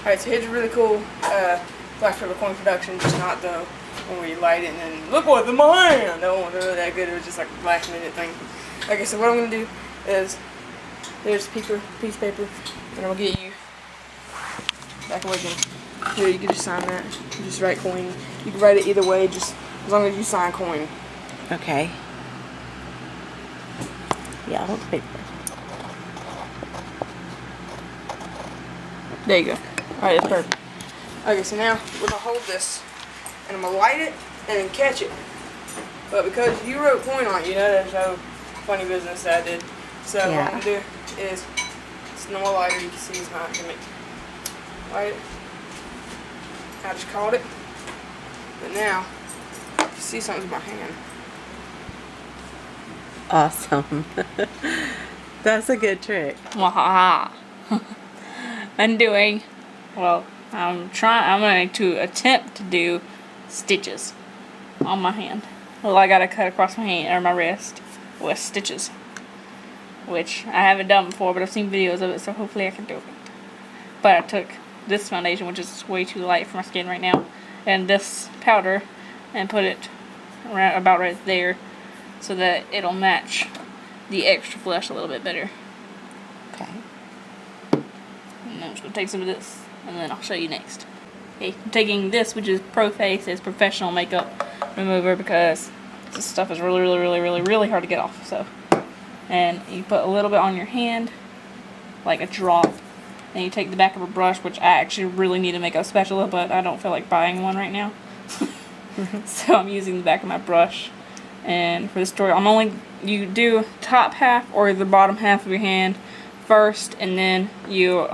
Alright, so here's a really cool Black Pepper Coin production, just not the one where you light it and then look what's in my hand. That one wasn't really that good. It was just like a last minute thing. Okay, so what I'm gonna do is there's a piece of paper, and I'm gonna get you back away again. Here, you can just sign that. You just write coin. You can write it either way, just as long as you sign coin. Okay. Yeah, I want the paper. There you go. Alright, that's perfect. Okay, so now we're gonna hold this, and I'm gonna light it and then catch it. But because you wrote coin on it, you know there's no funny business that I did. So what I'm gonna do is it's normal lighter. You can see it's not gonna make light it. I just caught it, but now you see something's in my hand. Awesome. That's a good trick. Wahaha. I'm going to attempt to do stitches on my hand. Well, I gotta cut across my hand or my wrist with stitches, which I haven't done before, but I've seen videos of it, so hopefully I can do it. But I took this foundation, which is way too light for my skin right now, and this powder, and put it about right there, so that it'll match the extra flesh a little bit better. Okay. And I'm just going to take some of this, and then I'll show you next. Okay, I'm taking this, which is ProFace. It's professional makeup remover, because this stuff is really hard to get off. So, and you put a little bit on your hand, like a drop, and you take the back of a brush, which I actually really need a makeup spatula, but I don't feel like buying one right now. So I'm using the back of my brush. And for this tutorial, you do top half or the bottom half of your hand first, and then you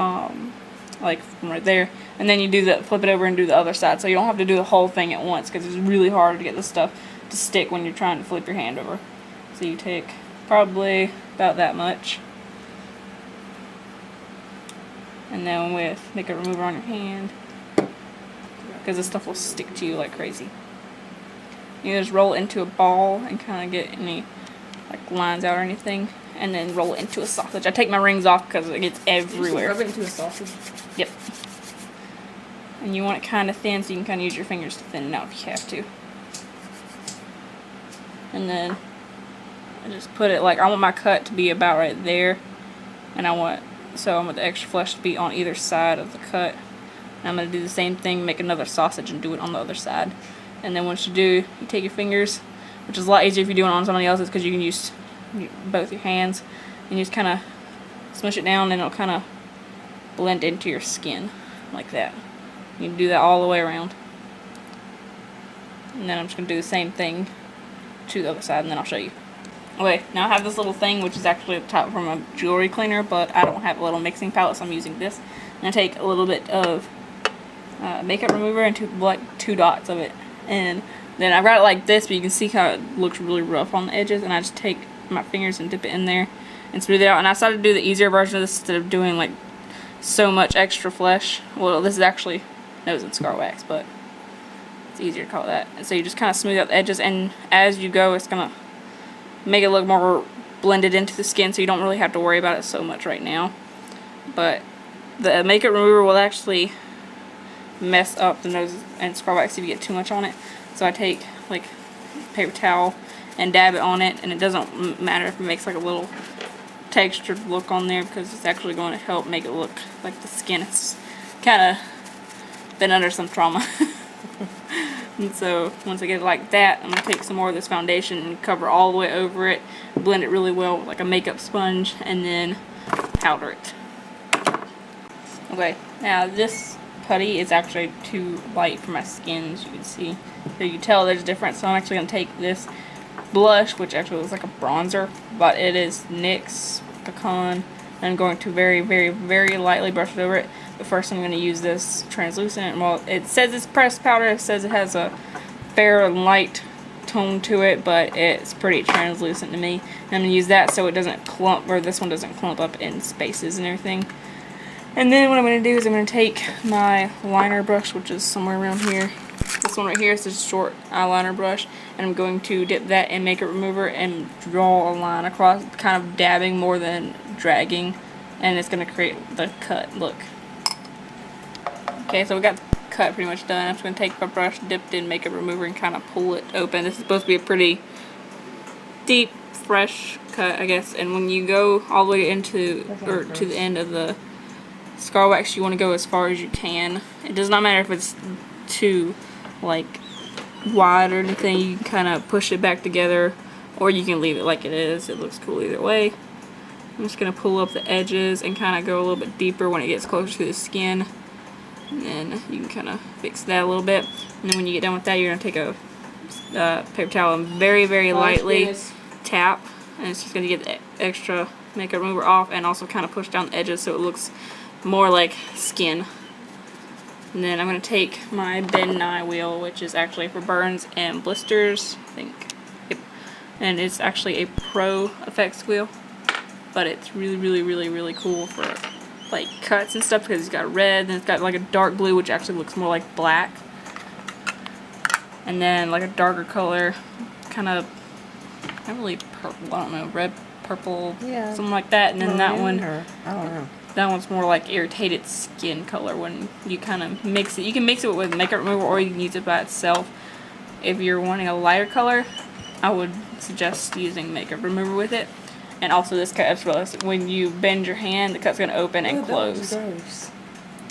like from right there, and then you flip it over and do the other side. So you don't have to do the whole thing at once, because it's really hard to get this stuff to stick when you're trying to flip your hand over. So you take probably about that much, and then with makeup remover on your hand, because this stuff will stick to you like crazy. You just roll it into a ball and kind of get any like lines out or anything, and then roll it into a sausage. I take my rings off because it gets everywhere. Rub it into a sausage. Yep. And you want it kind of thin, so you can kind of use your fingers to thin it out if you have to. And then I just put it like, I want my cut to be about right there, and I want the extra flesh to be on either side of the cut. And I'm going to do the same thing, make another sausage and do it on the other side. And then once you do, you take your fingers, which is a lot easier if you're doing it on somebody else's, because you can use both your hands, and you just kind of smush it down, and it'll kind of blend into your skin like that. You can do that all the way around. And then I'm just going to do the same thing to the other side, and then I'll show you. Okay, now I have this little thing, which is actually at the top from a jewelry cleaner, but I don't have a little mixing palette, so I'm using this. And I take a little bit of makeup remover and two dots of it. And then I got it like this, but you can see how it looks really rough on the edges, and I just take my fingers and dip it in there and smooth it out. And I decided to do the easier version of this instead of doing like so much extra flesh. Well, this is actually nose and scar wax, but it's easier to call it that. And so you just kind of smooth out the edges, and as you go, it's gonna make it look more blended into the skin, so you don't really have to worry about it so much right now. But the makeup remover will actually mess up the nose and scar wax if you get too much on it. So I take like paper towel and dab it on it, and it doesn't matter if it makes like a little textured look on there, because it's actually going to help make it look like the skin has kind of been under some trauma. And so once I get it like that, I'm going to take some more of this foundation and cover all the way over it, blend it really well with like a makeup sponge, and then powder it. Okay, now this putty is actually too light for my skin, as you can see. So you can tell there's a difference. So I'm actually going to take this blush, which actually looks like a bronzer, but it is NYX Pecan. And I'm going to very lightly brush it over it. But first I'm going to use this translucent. Well, it says it's pressed powder. It says it has a fair and light tone to it, but it's pretty translucent to me. And I'm going to use that so it doesn't clump, or this one doesn't clump up in spaces and everything. And then what I'm going to do is I'm going to take my liner brush, which is somewhere around here. This one right here is just a short eyeliner brush, and I'm going to dip that in makeup remover and draw a line across, kind of dabbing more than dragging, and it's going to create the cut look. Okay, so we got the cut pretty much done. I'm just going to take my brush, dipped in makeup remover, and kind of pull it open. This is supposed to be a pretty deep, fresh cut, I guess. And when you go all the way into, or to the end of the scar wax, you want to go as far as you can. It does not matter if it's too, like, wide or anything. You can kind of push it back together, or you can leave it like it is. It looks cool either way. I'm just going to pull up the edges and kind of go a little bit deeper when it gets closer to the skin. And then you can kind of fix that a little bit. And then when you get done with that, you're going to take a paper towel and very, very lightly tap. And it's just going to get the extra makeup remover off and also kind of push down the edges so it looks more like skin. And then I'm going to take my Ben Nye wheel, which is actually for burns and blisters, I think. Yep. And it's actually a Pro Effects wheel. But it's really, really, really, really cool for like cuts and stuff because it's got red, and it's got like a dark blue, which actually looks more like black. And then like a darker color, kind of, not really purple, I don't know, red, purple, Yeah. something like that. And then that one, I don't know. that one's more like irritated skin color when you kind of mix it. You can mix it with makeup remover or you can use it by itself. If you're wanting a lighter color, I would suggest using makeup remover with it. And also this cut, I just realized when you bend your hand, the cut's going to open and close. Gross.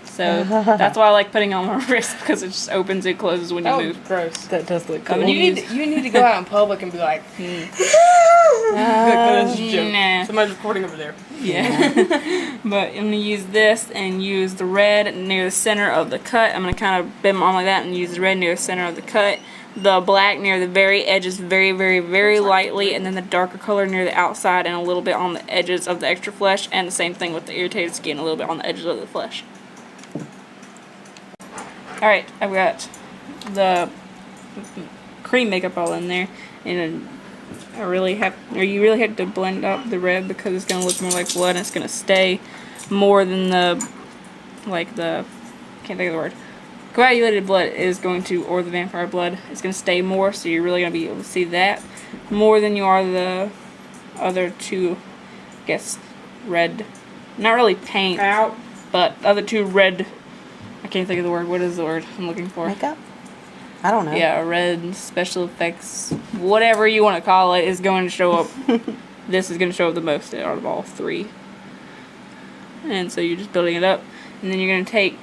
So that's why I like putting it on my wrist, because it just opens and closes when you Oh, move. gross. That does look I cool. mean, You need to go out in public and be like, Nah. somebody's recording over there. Yeah. But I'm going to use this and use the red near the center of the cut. I'm going to kind of bend my arm like that and use the red near the center of the cut. The black near the very edges very, very, very lightly, and then the darker color near the outside and a little bit on the edges of the extra flesh, and the same thing with the irritated skin, a little bit on the edges of the flesh. Alright, I've got the cream makeup all in there, and you really have to blend up the red because it's going to look more like blood, and it's going to stay more than can't think of the word. Coagulated blood is going to, or the vampire blood, is going to stay more, so you're really going to be able to see that more than you are the other two, I guess, red, not really paint, but other two red, I can't think of the word, what is the word I'm looking for? Makeup? I don't know. Yeah, red special effects, whatever you want to call it, is going to show up. This is going to show up the most out of all three. And so you're just building it up, and then you're going to take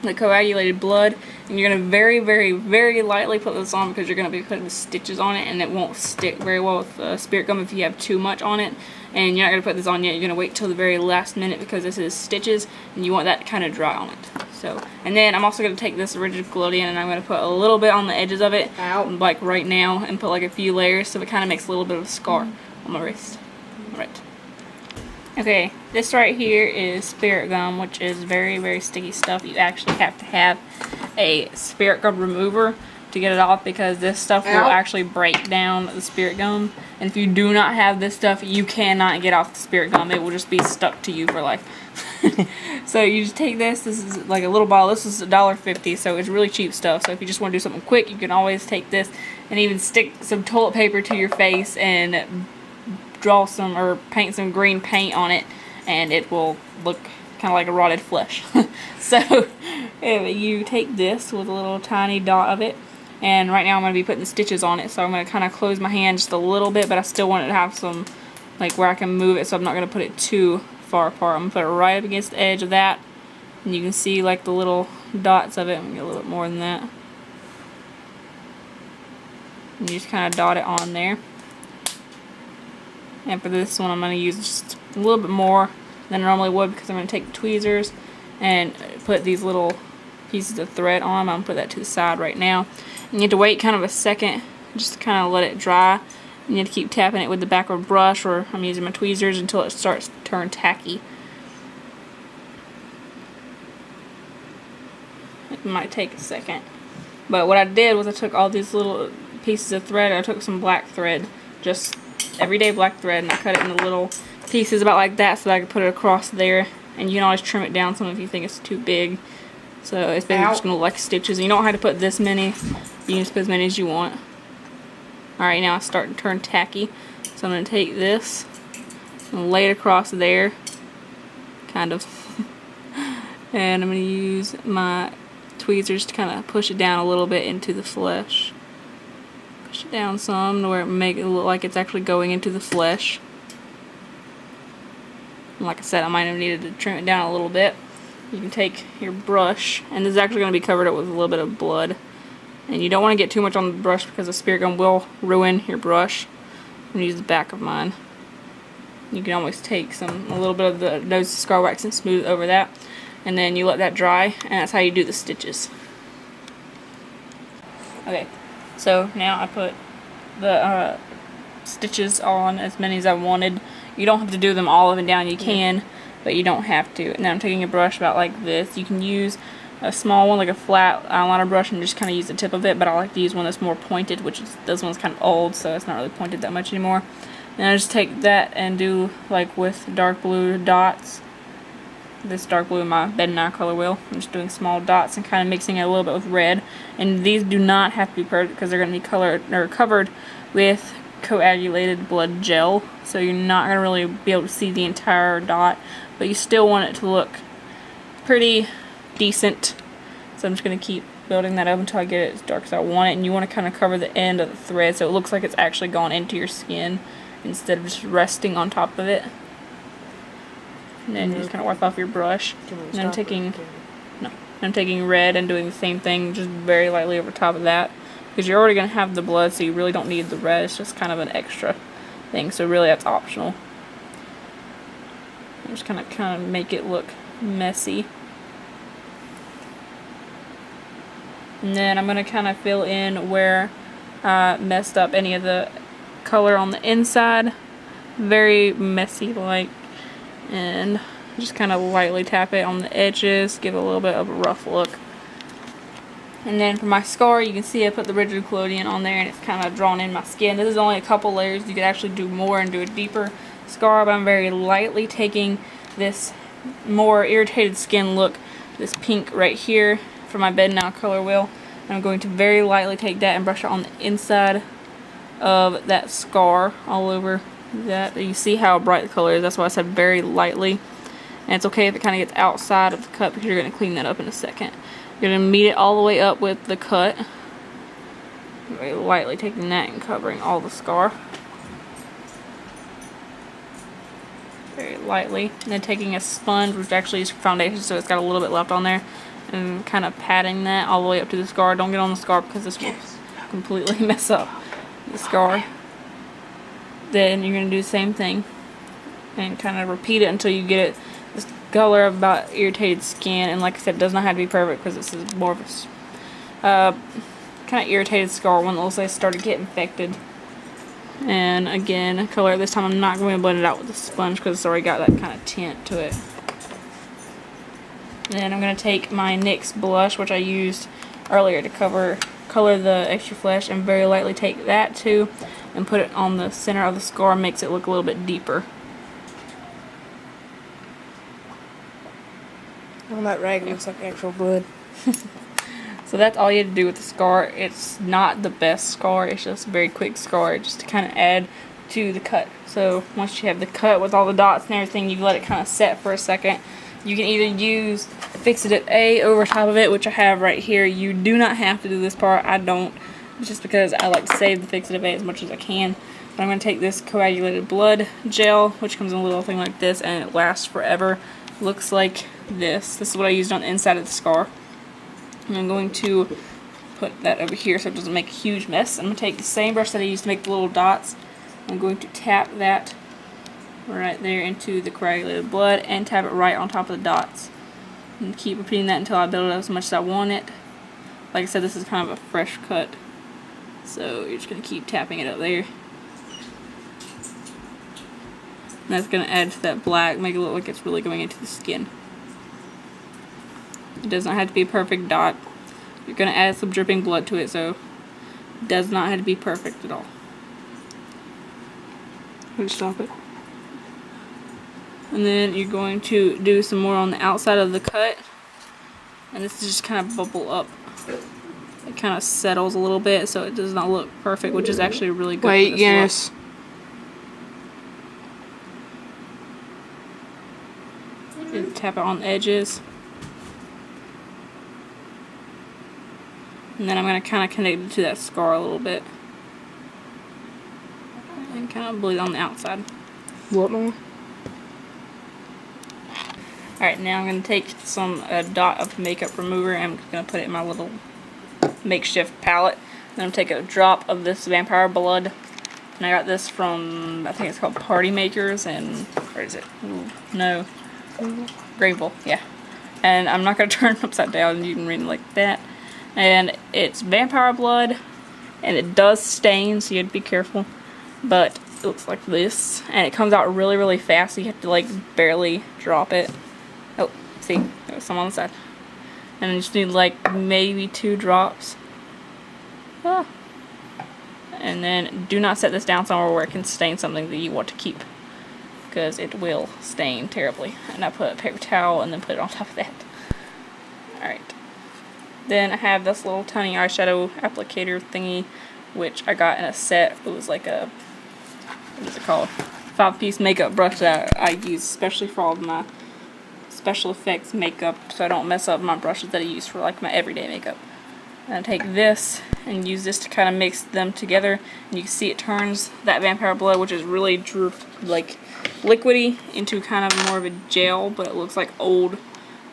the coagulated blood, and you're going to very, very, very lightly put this on because you're going to be putting the stitches on it, and it won't stick very well with spirit gum if you have too much on it. And you're not going to put this on yet. You're going to wait till the very last minute because this is stitches, and you want that to kind of dry on it. So, and then I'm also going to take this rigid collodion, and I'm going to put a little bit on the edges of it, like right now, and put like a few layers so it kind of makes a little bit of a scar on my wrist. Alright. Okay, this right here is spirit gum, which is very, very sticky stuff. You actually have to have a spirit gum remover to get it off because this stuff will actually break down the spirit gum. And if you do not have this stuff, you cannot get off the spirit gum. It will just be stuck to you for life. So you just take this. This is like a little bottle. This is $1.50, so it's really cheap stuff. So if you just want to do something quick, you can always take this and even stick some toilet paper to your face and draw some or paint some green paint on it, and it will look kind of like a rotted flesh. So you take this with a little tiny dot of it, and right now I'm going to be putting the stitches on it, so I'm going to kind of close my hand just a little bit, but I still want it to have some, like, where I can move it, so I'm not going to put it too far apart. I'm going to put it right up against the edge of that, and you can see like the little dots of it. I'm going to get a little bit more than that. And you just kind of dot it on there. And for this one, I'm going to use just a little bit more than I normally would because I'm going to take the tweezers and put these little pieces of thread on. I'm going to put that to the side right now. And you have to wait kind of a second just to kind of let it dry. And you have to keep tapping it with the back of a brush, or I'm using my tweezers until it starts to turn tacky. It might take a second. But what I did was I took all these little pieces of thread. I took some black thread, just everyday black thread, and I cut it into little pieces about like that so that I could put it across there. And you can always trim it down some if you think it's too big. So it's basically just going to look like stitches. And you don't have to put this many. You can just put as many as you want. Alright, now it's starting to turn tacky. So I'm going to take this and lay it across there. Kind of. And I'm going to use my tweezers to kind of push it down a little bit into the flesh. Push it down some to where it make it look like it's actually going into the flesh. And like I said, I might have needed to trim it down a little bit. You can take your brush, and this is actually going to be covered up with a little bit of blood. And you don't want to get too much on the brush because the spirit gum will ruin your brush. I'm going to use the back of mine. You can always take a little bit of the nose scar wax and smooth it over that. And then you let that dry, and that's how you do the stitches. Okay, so now I put the stitches on as many as I wanted. You don't have to do them all up and down, you can, but you don't have to. And then I'm taking a brush about like this. You can use a small one, like a flat eyeliner brush, and just kind of use the tip of it, but I like to use one that's more pointed, which is, this one's kind of old, so it's not really pointed that much anymore. And I just take that and do like with dark blue dots. This dark blue in my bed and eye color wheel. I'm just doing small dots and kind of mixing it a little bit with red. And these do not have to be perfect because they're going to be covered with coagulated blood gel. So you're not going to really be able to see the entire dot, but you still want it to look pretty decent. So I'm just going to keep building that up until I get it as dark as I want it. And you want to kind of cover the end of the thread so it looks like it's actually gone into your skin instead of just resting on top of it. And then you just kind of wipe off your brush. And I'm taking red and doing the same thing, just very lightly over top of that. Because you're already going to have the blood, so you really don't need the red. It's just kind of an extra thing, so really that's optional. I'm just kind of make it look messy. And then I'm going to kind of fill in where I messed up any of the color on the inside. Very messy like. And just kind of lightly tap it on the edges, give it a little bit of a rough look. And then for my scar, you can see I put the rigid collodion on there and it's kind of drawn in my skin. This is only a couple layers. You could actually do more and do a deeper scar, but I'm very lightly taking this more irritated skin look, this pink right here for my bed now color wheel. And I'm going to very lightly take that and brush it on the inside of that scar all over that. You see how bright the color is. That's why I said very lightly. And it's okay if it kind of gets outside of the cut because you're going to clean that up in a second. You're going to meet it all the way up with the cut. Very lightly taking that and covering all the scar. Very lightly. And then taking a sponge, which actually is foundation, so it's got a little bit left on there. And kind of patting that all the way up to the scar. Don't get on the scar because this will completely mess up the scar. Then you're going to do the same thing and kind of repeat it until you get it this color of about irritated skin. And like I said, it does not have to be perfect because this is more of a kind of irritated scar, one that looks like it started to get infected. And again, color this time I'm not going to blend it out with the sponge because it's already got that kind of tint to it. Then I'm going to take my NYX blush, which I used earlier to color the extra flesh, and very lightly take that too and put it on the center of the scar, makes it look a little bit deeper. On that rag, it looks like actual blood. So that's all you have to do with the scar. It's not the best scar, it's just a very quick scar just to kind of add to the cut. So once you have the cut with all the dots and everything, you let it kind of set for a second. You can either use Fix-It A over top of it, which I have right here. You do not have to do this part. I don't, just because I like to save the Fix-It A as much as I can. But I'm going to take this coagulated blood gel, which comes in a little thing like this, and it lasts forever. Looks like this. This is what I used on the inside of the scar. And I'm going to put that over here so it doesn't make a huge mess. I'm going to take the same brush that I used to make the little dots. I'm going to tap that right there into the coagulated blood and tap it right on top of the dots. And keep repeating that until I build it up as much as I want it. Like I said, this is kind of a fresh cut. So you're just going to keep tapping it up there. And that's going to add to that black, make it look like it's really going into the skin. It does not have to be a perfect dot. You're going to add some dripping blood to it, so it does not have to be perfect at all. I'm going to stop it. And then you're going to do some more on the outside of the cut. And this is just kind of bubble up. It kind of settles a little bit, so it does not look perfect, which is actually really good. Wait, yes. Tap it on the edges. And then I'm going to kind of connect it to that scar a little bit. And kind of bleed on the outside. What more? Alright, now I'm going to take some dot of makeup remover and I'm going to put it in my little makeshift palette. Then I'm going to take a drop of this Vampire Blood. And I got this from, I think it's called Party Makers, and where is it? Ooh, no. Greenville, yeah. And I'm not going to turn it upside down, you can read it like that. And it's Vampire Blood, and it does stain, so you have to be careful. But it looks like this, and it comes out really, really fast, so you have to like barely drop it. Oh, see, there's some on the side. And you just need like maybe 2 drops. Ah. And then do not set this down somewhere where it can stain something that you want to keep, because it will stain terribly. And I put a paper towel and then put it on top of that. Alright. Then I have this little tiny eyeshadow applicator thingy, which I got in a set. It was like a, what is it called? 5-piece makeup brush that I use especially for all of my special effects makeup, so I don't mess up my brushes that I use for like my everyday makeup. And I take this and use this to kind of mix them together, and you can see it turns that Vampire Blood, which is really like liquidy, into kind of more of a gel, but it looks like old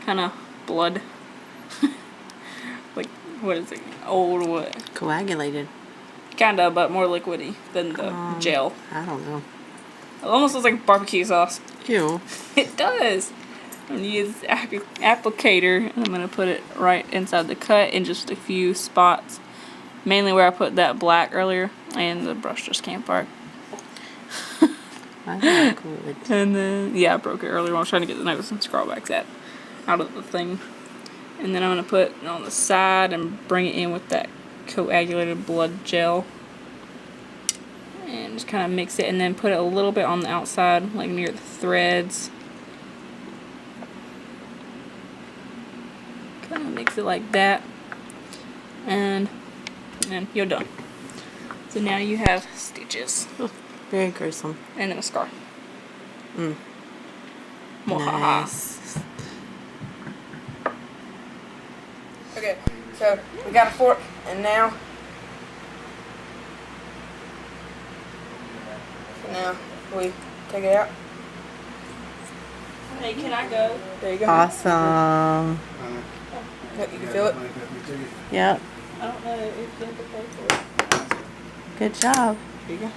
kind of blood. Like, what is it? Old what? Coagulated. Kinda, but more liquidy than the gel. I don't know. It almost looks like barbecue sauce. Ew. It does. I'm gonna use the applicator, and I'm gonna put it right inside the cut in just a few spots. Mainly where I put that black earlier, and the brush just can't part. I think good. And then, yeah, I broke it earlier when I was trying to get the notes and scrawlbacks out of the thing. And then I'm gonna put it on the side and bring it in with that coagulated blood gel. And just kind of mix it, and then put it a little bit on the outside, like near the threads. Kind of mix it like that, and you're done. So now you have stitches. Oh, very gruesome. And then a scar. Mm. Nice. Okay, so we got a fork, and now we take it out. Hey, can I go? There you go. Awesome. Yep, you can feel it. Yep. I don't know if you have to pay for it. Good job. Here you go.